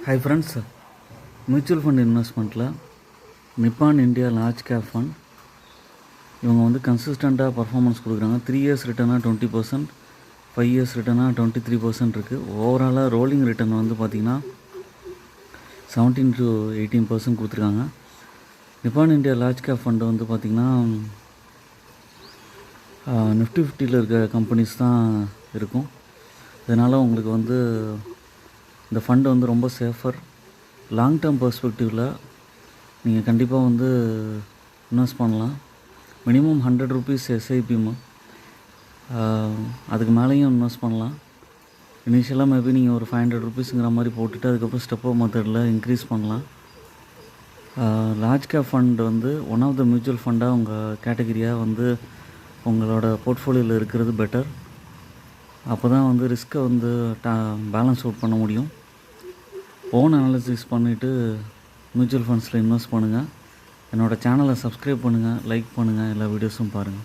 Hi friends, mutual fund இன்வெஸ்ட்மெண்ட்டில் Nippon India large cap fund இவங்க வந்து கன்சிஸ்டண்ட்டாக பர்ஃபார்மன்ஸ் கொடுக்குறாங்க. 3 இயர்ஸ் ரிட்டர்னாக 20%, 5 இயர்ஸ் ரிட்டர்னாக 23% இருக்குது. ஓவராலாக ரோலிங் ரிட்டர்ன் வந்து பார்த்திங்கன்னா 17 to 18% கொடுத்துருக்காங்க. நிப்பான் இந்தியா லார்ஜ் கேப் ஃபண்டு வந்து பார்த்திங்கன்னா நிஃப்டி 50ல் இருக்க கம்பெனிஸ் தான் இருக்கும். இதனால் உங்களுக்கு வந்து இந்த ஃபண்டு வந்து ரொம்ப சேஃபர். லாங் டேர்ம் பெர்ஸ்பெக்டிவில் நீங்கள் கண்டிப்பாக வந்து இன்வெஸ்ட் பண்ணலாம். மினிமம் 100 rupees எஸ்ஐபிமா, அதுக்கு மேலேயும் இன்வெஸ்ட் பண்ணலாம். இனிஷியலாக மேபி நீங்கள் ஒரு 500 rupeesங்கிற மாதிரி போட்டுட்டு அதுக்கப்புறம் ஸ்டெப் அப் மெத்தடில் இன்க்ரீஸ் பண்ணலாம். லார்ஜ் கேப் ஃபண்ட் வந்து ஒன் ஆஃப் த மியூச்சுவல் ஃபண்டாக உங்கள் கேட்டகிரியாக வந்து உங்களோட போர்ட்ஃபோலியோவில் இருக்கிறது பெட்டர். அப்போ தான் வந்து ரிஸ்க்கை வந்து பேலன்ஸ் அவுட் பண்ண முடியும். ஓன் அனாலிசிஸ் பண்ணிவிட்டு மியூச்சுவல் ஃபண்ட்ஸில் இன்வெஸ்ட் பண்ணுங்கள். என்னோடய சேனலை சப்ஸ்கிரைப் பண்ணுங்கள், லைக் பண்ணுங்கள், எல்லா வீடியோஸும் பாருங்கள்.